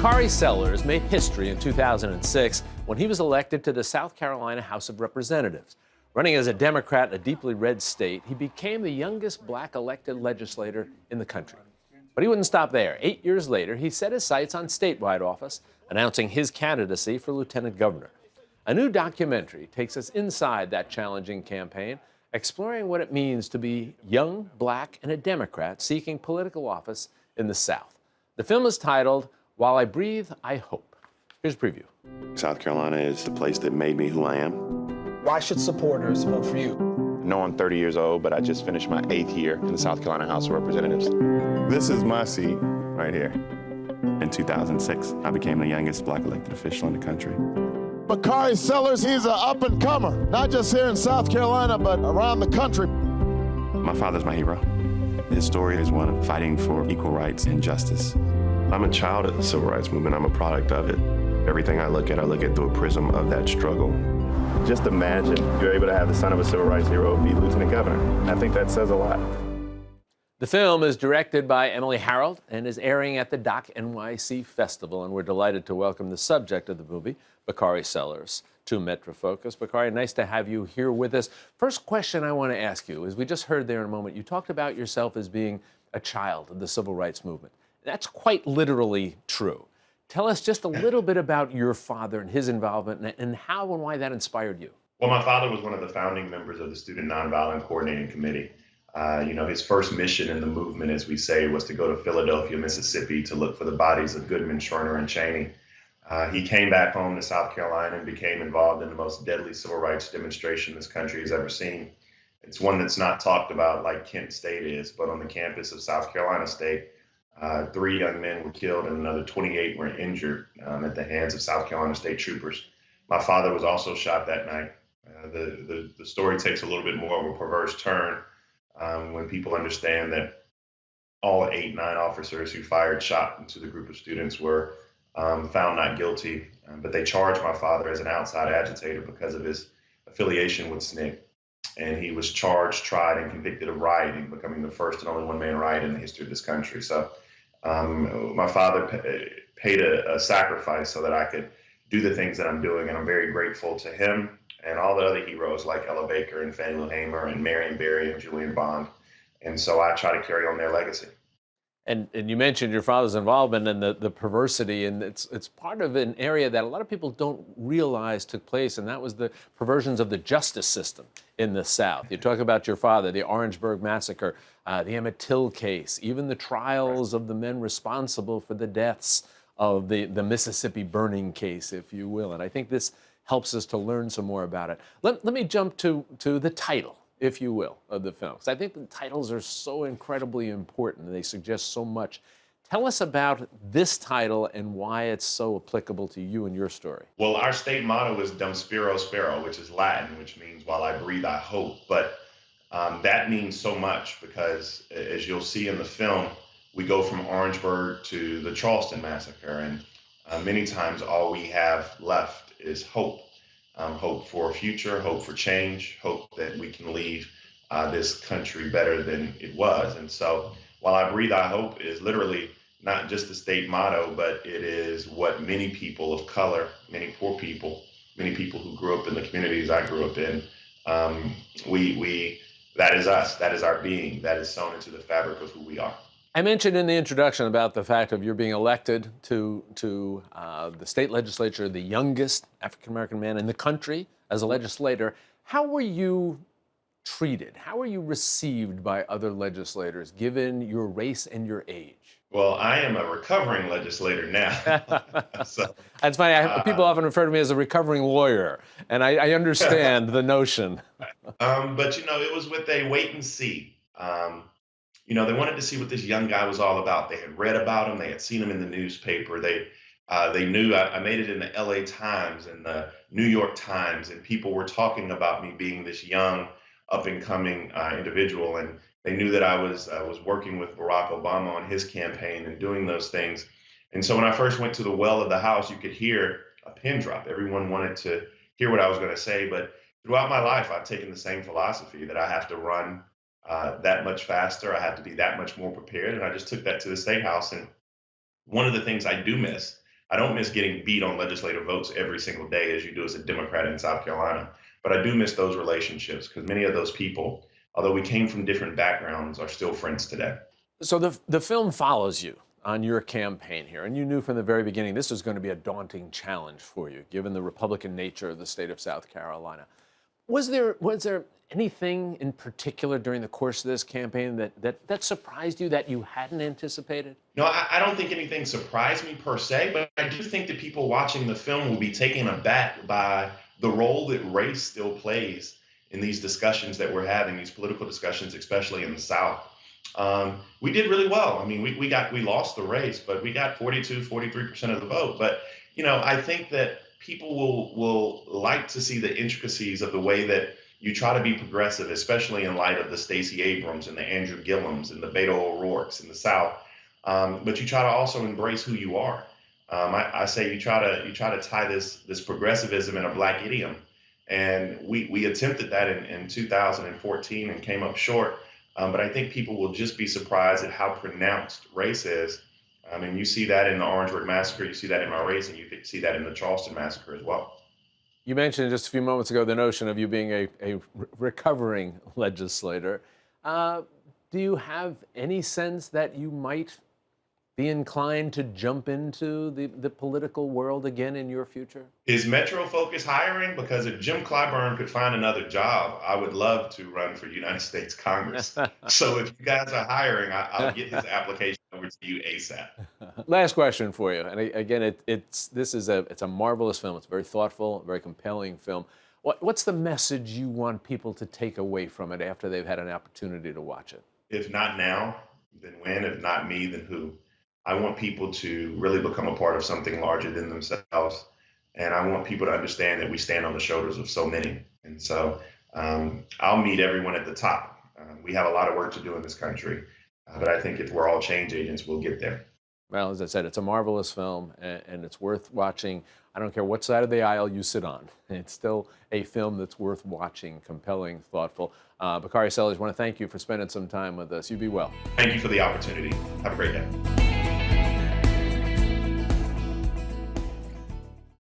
Bakari Sellers made history in 2006 when he was elected to the South Carolina House of Representatives. Running as a Democrat in a deeply red state, he became the youngest black elected legislator in the country. But he wouldn't stop there. 8 years later, he set his sights on statewide office, announcing his candidacy for lieutenant governor. A new documentary takes us inside that challenging campaign, exploring what it means to be young, black, and a Democrat seeking political office in the South. The film is titled While I Breathe, I Hope. Here's a preview. South Carolina is the place that made me who I am. Why should supporters vote for you? No, I'm 30 years old, but I just finished my 8th year in the South Carolina House of Representatives. This is my seat right here. In 2006, I became the youngest black elected official in the country. Bakari Sellers, he's an up-and-comer, not just here in South Carolina, but around the country. My father's my hero. His story is one of fighting for equal rights and justice. I'm a child of the civil rights movement. I'm a product of it. Everything I look at through a prism of that struggle. Just imagine you're able to have the son of a civil rights hero be lieutenant governor. I think that says a lot. The film is directed by Emily Harold and is airing at the Doc NYC Festival, and we're delighted to welcome the subject of the movie, Bakari Sellers, to Metrofocus. Bakari, nice to have you here with us. First question I want to ask you is, we just heard there in a moment, you talked about yourself as being a child of the civil rights movement. That's quite literally true. Tell us just a little bit about your father and his involvement and how and why that inspired you. Well, my father was one of the founding members of the Student Nonviolent Coordinating Committee. His first mission in the movement, as we say, was to go to Philadelphia, Mississippi to look for the bodies of Goodman, Schwerner, and Cheney. He came back home to South Carolina and became involved in the most deadly civil rights demonstration this country has ever seen. It's one that's not talked about like Kent State is, but on the campus of South Carolina State, 3 young men were killed and another 28 were injured at the hands of South Carolina State troopers. My father was also shot that night. The story takes a little bit more of a perverse turn when people understand that all 8, 9 officers who fired shot into the group of students were found not guilty, but they charged my father as an outside agitator because of his affiliation with SNCC. And he was charged, tried, and convicted of rioting, becoming the first and only one-man riot in the history of this country. So my father paid a sacrifice so that I could do the things that I'm doing, and I'm very grateful to him and all the other heroes like Ella Baker and Fannie Lou Hamer and Marion Barry and Julian Bond. And so I try to carry on their legacy. And you mentioned your father's involvement and the perversity, and it's part of an area that a lot of people don't realize took place, and that was the perversions of the justice system in the South. You talk about your father, the Orangeburg Massacre, the Emmett Till case, even the trials of the men responsible for the deaths of the Mississippi burning case, if you will. And I think this helps us to learn some more about it. Let me jump to the title, if you will, of the film, because I think the titles are so incredibly important and they suggest so much. Tell us about this title and why it's so applicable to you and your story. Well, our state motto is Dum Spiro Spero, which is Latin, which means while I breathe, I hope. But that means so much because, as you'll see in the film, we go from Orangeburg to the Charleston Massacre, and many times all we have left is hope. Hope for a future, hope for change, hope that we can leave this country better than it was. And so while I breathe, I hope is literally not just the state motto, but it is what many people of color, many poor people, many people who grew up in the communities I grew up in, that is us, that is our being, that is sewn into the fabric of who we are. I mentioned in the introduction about the fact of your being elected to the state legislature, the youngest African-American man in the country as a legislator. How were you treated? How were you received by other legislators, given your race and your age? Well, I am a recovering legislator now. So, that's funny. People often refer to me as a recovering lawyer, and I understand the notion. But, it was with a wait and see. They wanted to see what this young guy was all about. They had read about him. They had seen him in the newspaper. They knew I made it in the LA Times and the New York Times, and people were talking about me being this young, up-and-coming individual. And they knew that I was working with Barack Obama on his campaign and doing those things. And so when I first went to the well of the House, you could hear a pin drop. Everyone wanted to hear what I was going to say. But throughout my life, I've taken the same philosophy that I have to run that much faster. I have to be that much more prepared. And I just took that to the State House. And one of the things I do miss I don't miss getting beat on legislative votes every single day as you do as a Democrat in South Carolina, but I do miss those relationships because many of those people, although we came from different backgrounds, are still friends today. So the film follows you on your campaign here, and you knew from the very beginning this was going to be a daunting challenge for you, given the Republican nature of the state of South Carolina. Was there anything in particular during the course of this campaign that surprised you that you hadn't anticipated? No, I don't think anything surprised me per se, but I do think that people watching the film will be taken aback by the role that race still plays in these discussions that we're having, these political discussions, especially in the South. We did really well. I mean, we lost the race, but we got 43% of the vote. But, I think that people will like to see the intricacies of the way that you try to be progressive, especially in light of the Stacey Abrams and the Andrew Gillums and the Beto O'Rourke's in the South. But you try to also embrace who you are. I say you try to tie this progressivism in a Black idiom. And we attempted that in 2014 and came up short. But I think people will just be surprised at how pronounced race is. I mean, you see that in the Orangeburg Massacre, you see that in my race, and you see that in the Charleston Massacre as well. You mentioned just a few moments ago the notion of you being a recovering legislator. Do you have any sense that you might be inclined to jump into the political world again in your future? Is Metro Focus hiring? Because if Jim Clyburn could find another job, I would love to run for United States Congress. So if you guys are hiring, I'll get his application over to you ASAP. Last question for you, and again, it's a marvelous film. It's very thoughtful, very compelling film. What's the message you want people to take away from it after they've had an opportunity to watch it? If not now, then when? If not me, then who? I want people to really become a part of something larger than themselves. And I want people to understand that we stand on the shoulders of so many. And so I'll meet everyone at the top. We have a lot of work to do in this country. But I think if we're all change agents, we'll get there. Well, as I said, it's a marvelous film, and it's worth watching. I don't care what side of the aisle you sit on. It's still a film that's worth watching, compelling, thoughtful. Bakari Sellers, I want to thank you for spending some time with us. You be well. Thank you for the opportunity. Have a great day.